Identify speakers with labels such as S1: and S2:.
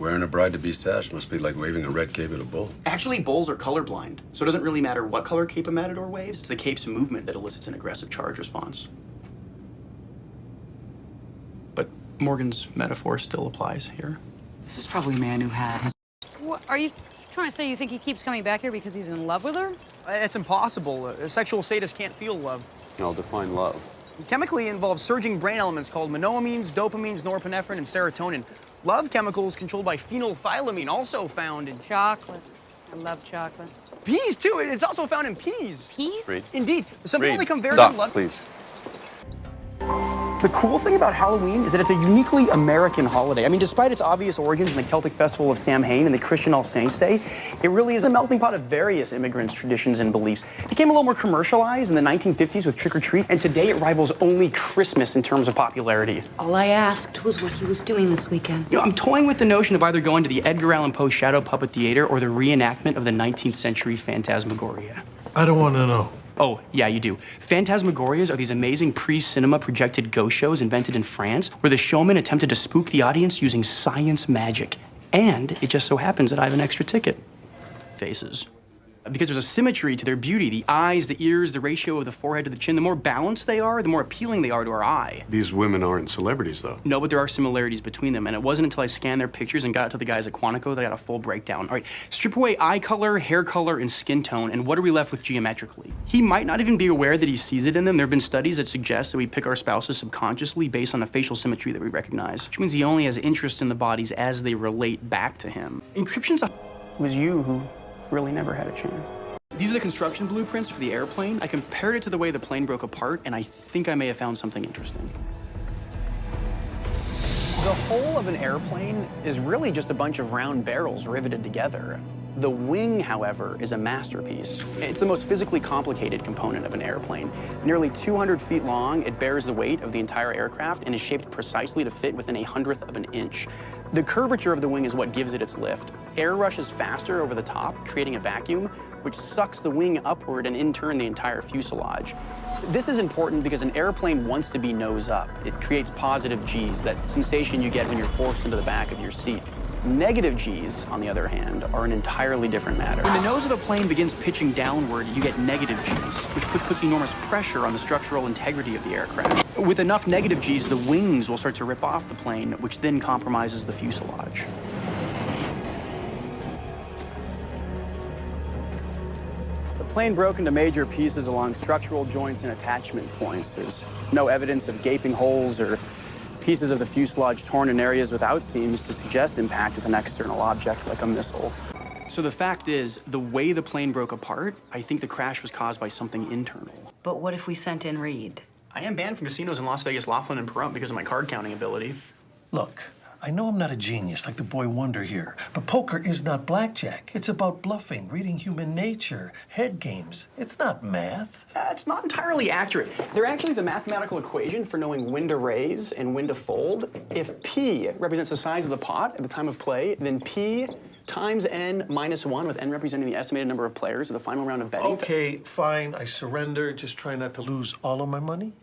S1: Wearing a bride-to-be sash must be like waving a red cape at a bull.
S2: Actually, bulls are colorblind, so it doesn't really matter what color cape a matador waves. It's the cape's movement that elicits an aggressive charge response. But Morgan's metaphor still applies here.
S3: This is probably a man who had his...
S4: What, are you trying to say you think he keeps coming back here because he's in love with her?
S5: It's impossible. A sexual sadist can't feel love.
S1: I'll define love.
S5: Chemically, it involves surging brain elements called monoamines, dopamines, norepinephrine, and serotonin. Love chemicals controlled by phenolphthaleamine, also found in
S4: Chocolate. I love chocolate.
S5: peas, too. It's also found in peas.
S4: Peas?
S1: Reed.
S5: Indeed. Some
S1: Reed,
S5: people become very
S1: stop,
S5: love.
S1: please.
S5: The cool thing about Halloween is that it's a uniquely American holiday. I mean, despite its obvious origins in the Celtic festival of Samhain and the Christian All Saints' Day, it really is a melting pot of various immigrants' traditions and beliefs. It became a little more commercialized in the 1950s with Trick or Treat, and today it rivals only Christmas in terms of popularity.
S6: All I asked was what he was doing this weekend.
S5: You know, I'm toying with the notion of either going to the Edgar Allan Poe Shadow Puppet Theater or the reenactment of the 19th century Phantasmagoria.
S7: I don't want to know.
S5: Oh, yeah, you do. Phantasmagorias are these amazing pre-cinema projected ghost shows invented in France where the showman attempted to spook the audience using science magic. And it just so happens that I have an extra ticket. Faces. Because there's a symmetry to their beauty. The eyes, the ears, the ratio of the forehead to the chin. The more balanced they are, the more appealing they are to our eye.
S7: These women aren't celebrities, though.
S5: No, but there are similarities between them, and it wasn't until I scanned their pictures and got it to the guys at Quantico that I got a full breakdown. All right, strip away eye color, hair color, and skin tone, and what are we left with geometrically? He might not even be aware that he sees it in them. There have been studies that suggest that we pick our spouses subconsciously based on the facial symmetry that we recognize, which means he only has interest in the bodies as they relate back to him. Encryption's a... It was you who really never had a chance. These are the construction blueprints for the airplane. I compared it to the way the plane broke apart, and I think I may have found something interesting. The hull of an airplane is really just a bunch of round barrels riveted together. The wing, however, is a masterpiece. It's the most physically complicated component of an airplane. Nearly 200 feet long, it bears the weight of the entire aircraft and is shaped precisely to fit within 1/100th of an inch. The curvature of the wing is what gives it its lift. Air rushes faster over the top, creating a vacuum, which sucks the wing upward and in turn the entire fuselage. This is important because an airplane wants to be nose up. It creates positive G's, that sensation you get when you're forced into the back of your seat. Negative G's, on the other hand, are an entirely different matter. When the nose of a plane begins pitching downward, you get negative G's, which puts enormous pressure on the structural integrity of the aircraft. With enough negative G's, the wings will start to rip off the plane, which then compromises the fuselage. The plane broke into major pieces along structural joints and attachment points. There's no evidence of gaping holes or pieces of the fuselage torn in areas without seams to suggest impact with an external object like a missile. So the fact is, the way the plane broke apart, I think the crash was caused by something internal.
S6: But what if we sent in Reed?
S5: I am banned from casinos in Las Vegas, Laughlin, and Pahrump because of my card counting ability.
S7: Look, I know I'm not a genius like the boy wonder here, but poker is not blackjack. It's about bluffing, reading human nature, head games. It's not math.
S5: It's not entirely accurate. There actually is a mathematical equation for knowing when to raise and when to fold. If P represents the size of the pot at the time of play, then P times N minus 1, with N representing the estimated number of players at the final round of betting.
S7: Okay, fine, I surrender. Just try not to lose all of my money.